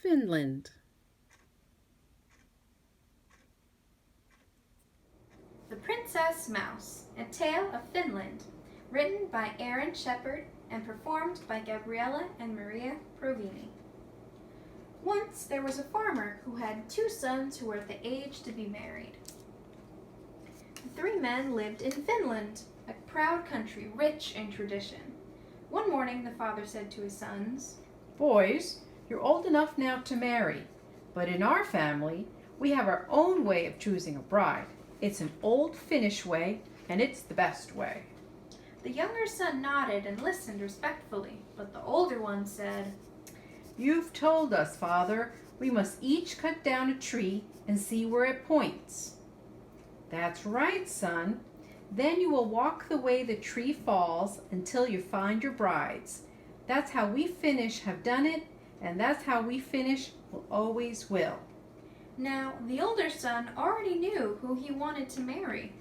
Finland. The Princess Mouse, A Tale of Finland, written by Aaron Shepard and performed by Gabriella and Maria Provini. Once there was a farmer who had two sons who were at the age to be married. The three men lived in Finland, a proud country rich in tradition. One morning the father said to his sons, "Boys, you're old enough now to marry, but in our family, we have our own way of choosing a bride. It's an old Finnish way, and it's the best way." The younger son nodded and listened respectfully, but the older one said, "You've told us, Father, we must each cut down a tree and see where it points." "That's right, son. Then you will walk the way the tree falls until you find your brides. That's how we Finnish have done it, and that's how we Finnish will always will." Now, the older son already knew who he wanted to marry.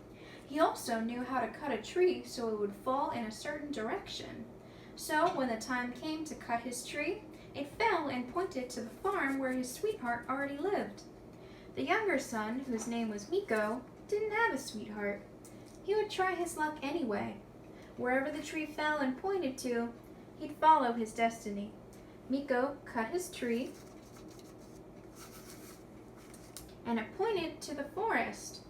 He also knew how to cut a tree so it would fall in a certain direction. So, when the time came to cut his tree, it fell and pointed to the farm where his sweetheart already lived. The younger son, whose name was Mikko, didn't have a sweetheart. He would try his luck anyway. Wherever the tree fell and pointed to, he'd follow his destiny. Mikko cut his tree, and it pointed to the forest.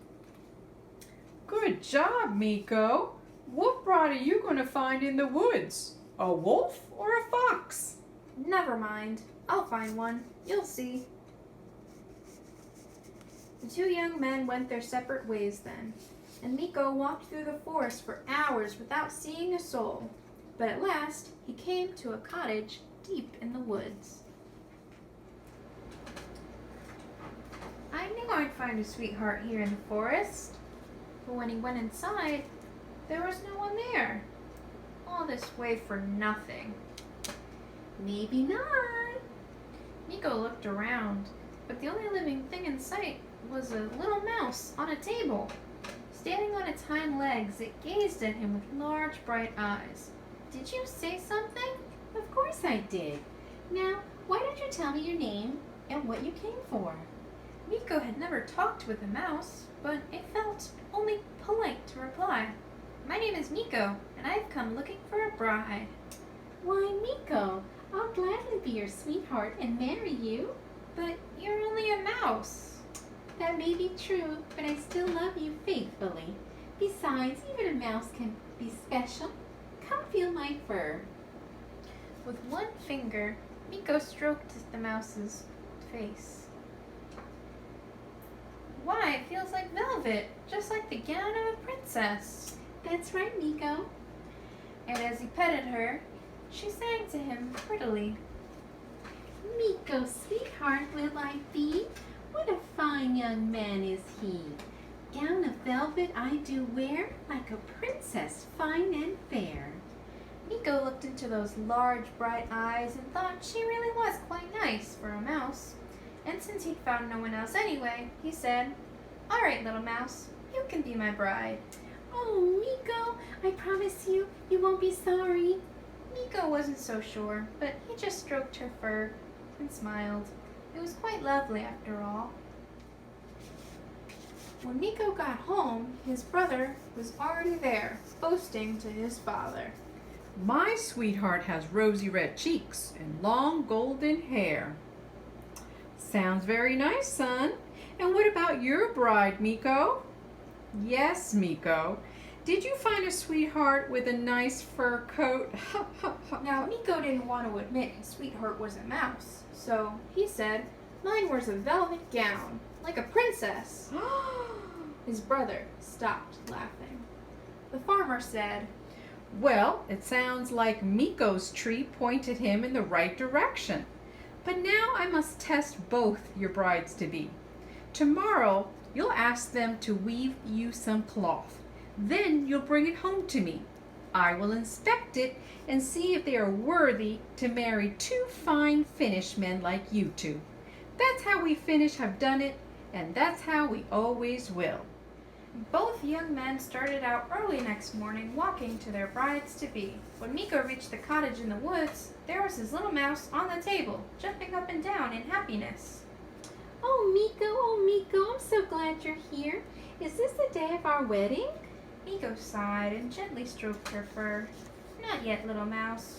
"Good job, Mikko. What bride are you going to find in the woods? A wolf or a fox?" Never mind, I'll find one. You'll see. The two young men went their separate ways then, and Mikko walked through the forest for hours without seeing a soul. But at last he came to a cottage deep in the woods. I knew I'd find a sweetheart here in the forest. But when he went inside, there was no one there. All this way for nothing. Maybe not. Mikko looked around, but the only living thing in sight was a little mouse on a table. Standing on its hind legs, it gazed at him with large, bright eyes. Did you say something? Of course I did. Now, why don't you tell me your name and what you came for? Mikko had never talked with a mouse, but it felt only polite to reply. My name is Mikko, and I've come looking for a bride. Why, Mikko, I'll gladly be your sweetheart and marry you. But you're only a mouse. That may be true, but I still love you faithfully. Besides, even a mouse can be special. Come feel my fur. With one finger, Mikko stroked the mouse's face. Why, it feels like velvet, just like the gown of a princess. That's right, Mikko. And as he petted her, she sang to him prettily. Mikko, sweetheart will I be? What a fine young man is he. Gown of velvet I do wear, like a princess fine and fair. Mikko looked into those large, bright eyes and thought she really was quite nice for a mouse. And since he'd found no one else anyway, he said, "All right, little mouse, you can be my bride." Oh, Mikko, I promise you, you won't be sorry. Mikko wasn't so sure, but he just stroked her fur and smiled. It was quite lovely after all. When Mikko got home, his brother was already there, boasting to his father. "My sweetheart has rosy red cheeks and long golden hair." "Sounds very nice, son. And what about your bride, Mikko?" "Yes, Mikko. Did you find a sweetheart with a nice fur coat?" Now, Mikko didn't want to admit his sweetheart was a mouse, so he said, "Mine wears a velvet gown, like a princess." His brother stopped laughing. The farmer said, "Well, it sounds like Mikko's tree pointed him in the right direction. But now I must test both your brides-to-be. Tomorrow, you'll ask them to weave you some cloth. Then you'll bring it home to me. I will inspect it and see if they are worthy to marry two fine Finnish men like you two. That's how we Finnish have done it, and that's how we always will." Both young men started out early next morning walking to their brides-to-be. When Miko reached the cottage in the woods, there was his little mouse on the table, jumping up and down in happiness. Oh, Miko, I'm so glad you're here. Is this the day of our wedding? Miko sighed and gently stroked her fur. Not yet, little mouse.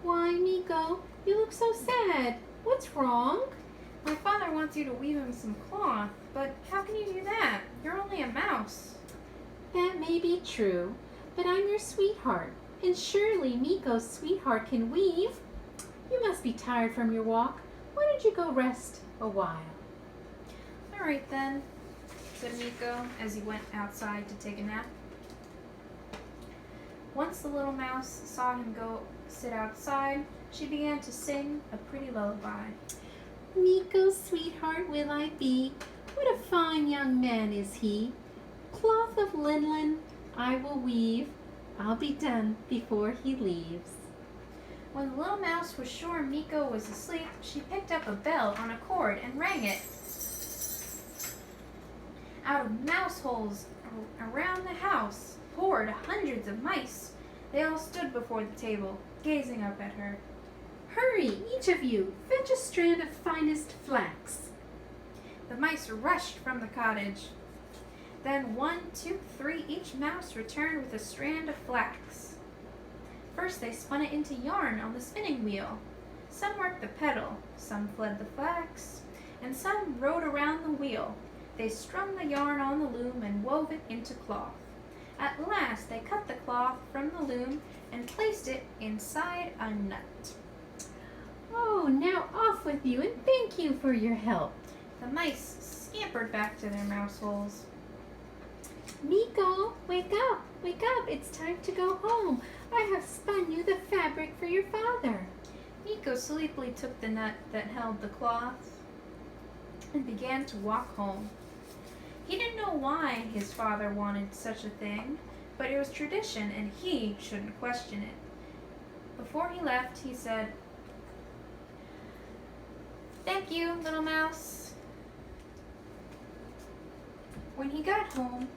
Why, Miko, you look so sad. What's wrong? My father wants you to weave him some cloth, but how can you do that? You're only a mouse. That may be true, but I'm your sweetheart, and surely Miko's sweetheart can weave. You must be tired from your walk. Why don't you go rest a while? All right then, said Miko as he went outside to take a nap. Once the little mouse saw him go sit outside, she began to sing a pretty lullaby. Miko's sweetheart will I be. What a fine young man is he. Cloth of linen I will weave. I'll be done before he leaves. When the little mouse was sure Miko was asleep, she picked up a bell on a cord and rang it. Out of mouse holes around the house poured hundreds of mice. They all stood before the table, gazing up at her. Hurry, each of you, fetch a strand of finest flax. The mice rushed from the cottage. Then 1, 2, 3, each mouse returned with a strand of flax. First they spun it into yarn on the spinning wheel. Some worked the pedal, some fled the flax, and some rode around the wheel. They strung the yarn on the loom and wove it into cloth. At last they cut the cloth from the loom and placed it inside a nut. Oh, now off with you, and thank you for your help. The mice scampered back to their mouse holes. Miko, wake up, it's time to go home. I have spun you the fabric for your father. Miko sleepily took the nut that held the cloth and began to walk home. He didn't know why his father wanted such a thing, but it was tradition and he shouldn't question it. Before he left, he said, "Thank you, little mouse." When he got home,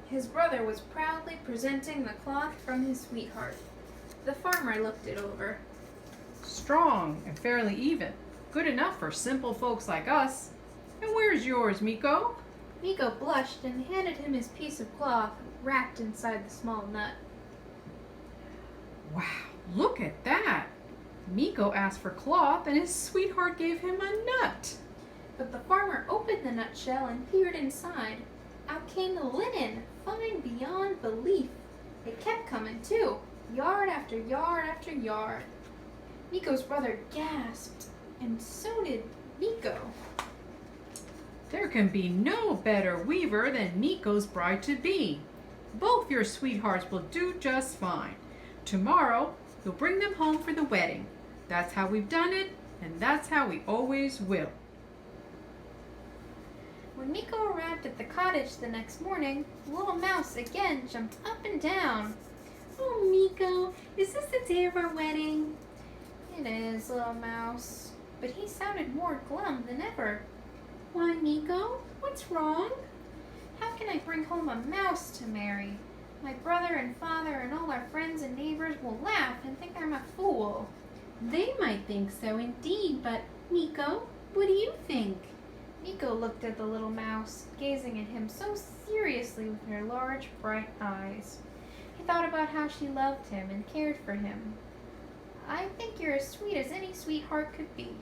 his brother was proudly presenting the cloth from his sweetheart. The farmer looked it over. Strong and fairly even. Good enough for simple folks like us. And where's yours, Miko? Miko blushed and handed him his piece of cloth wrapped inside the small nut. Wow, look at that. Miko asked for cloth and his sweetheart gave him a nut. But the farmer opened the nutshell and peered inside. Out came the linen, fine beyond belief. It kept coming too, yard after yard after yard. Miko's brother gasped, and so did Miko. There can be no better weaver than Miko's bride-to-be. Both your sweethearts will do just fine. Tomorrow, you'll bring them home for the wedding. That's how we've done it, and that's how we always will. When Miko arrived at the cottage the next morning, the little mouse again jumped up and down. Oh, Miko, is this the day of our wedding? It is, little mouse. But he sounded more glum than ever. Why, Miko, what's wrong? How can I bring home a mouse to marry? My brother and father and all our friends and neighbors will laugh and think I'm a fool. They might think so indeed, but Miko, what do you think? Miko looked at the little mouse, gazing at him so seriously with her large, bright eyes. He thought about how she loved him and cared for him. I think you're as sweet as any sweetheart could be.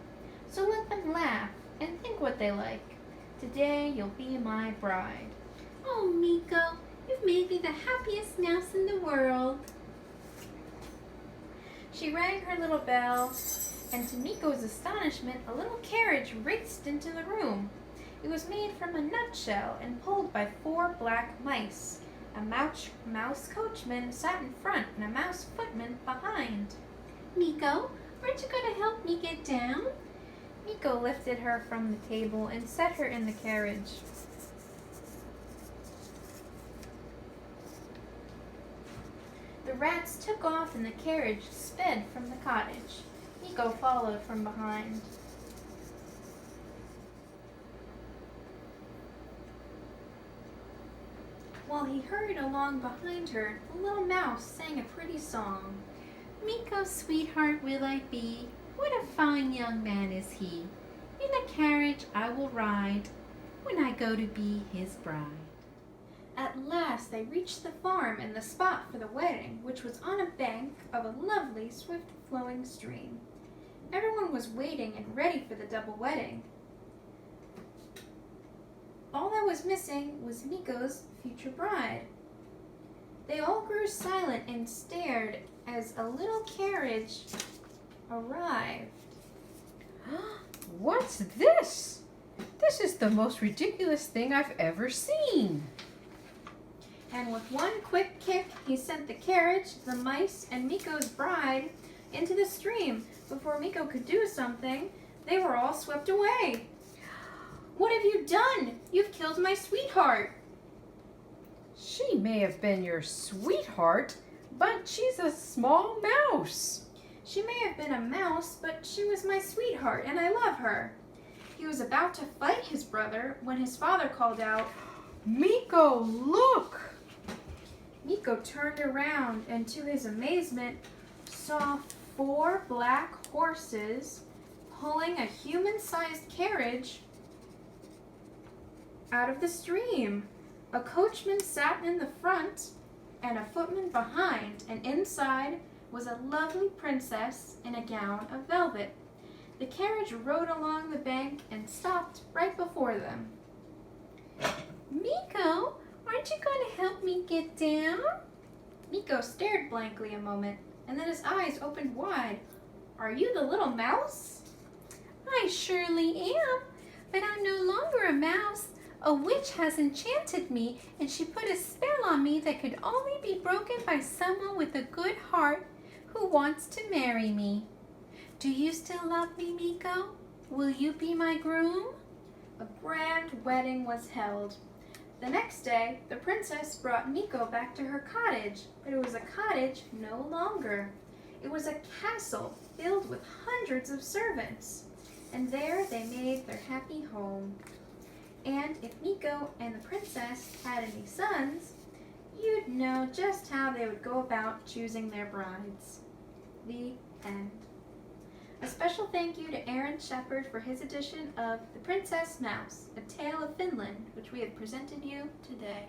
So let them laugh and think what they like. Today you'll be my bride. Oh, Miko, you've made me the happiest mouse in the world. She rang her little bell, and to Miko's astonishment, a little carriage raced into the room. It was made from a nutshell and pulled by 4 black mice. A mouse coachman sat in front and a mouse footman behind. Miko, aren't you going to help me get down? Miko lifted her from the table and set her in the carriage. The rats took off and the carriage sped from the cottage. Miko followed from behind. he hurried along behind her, the little mouse sang a pretty song. Miko's sweetheart will I be, what a fine young man is he. In a carriage I will ride, when I go to be his bride. At last they reached the farm and the spot for the wedding, which was on a bank of a lovely, swift-flowing stream. Everyone was waiting and ready for the double wedding. All that was missing was Miko's future bride. They all grew silent and stared as a little carriage arrived. What's this? This is the most ridiculous thing I've ever seen. And with one quick kick, he sent the carriage, the mice, and Miko's bride into the stream. Before Miko could do something, they were all swept away. What have you done? You've killed my sweetheart. She may have been your sweetheart, but she's a small mouse. She may have been a mouse, but she was my sweetheart, and I love her. He was about to fight his brother when his father called out, Miko, look! Miko turned around and, to his amazement, saw 4 black horses pulling a human-sized carriage out of the stream. A coachman sat in the front and a footman behind, and inside was a lovely princess in a gown of velvet. The carriage rode along the bank and stopped right before them. Miko, aren't you going to help me get down? Miko stared blankly a moment, and then his eyes opened wide. Are you the little mouse? I surely am, but I'm no longer a mouse. A witch has enchanted me, and she put a spell on me that could only be broken by someone with a good heart who wants to marry me. Do you still love me, Miko? Will you be my groom? A grand wedding was held. The next day, the princess brought Miko back to her cottage, but it was a cottage no longer. It was a castle filled with hundreds of servants, and there they made their happy home. And if Miko and the princess had any sons, you'd know just how they would go about choosing their brides. The end. A special thank you to Aaron Shepard for his edition of The Princess Mouse, A Tale of Finland, which we have presented you today.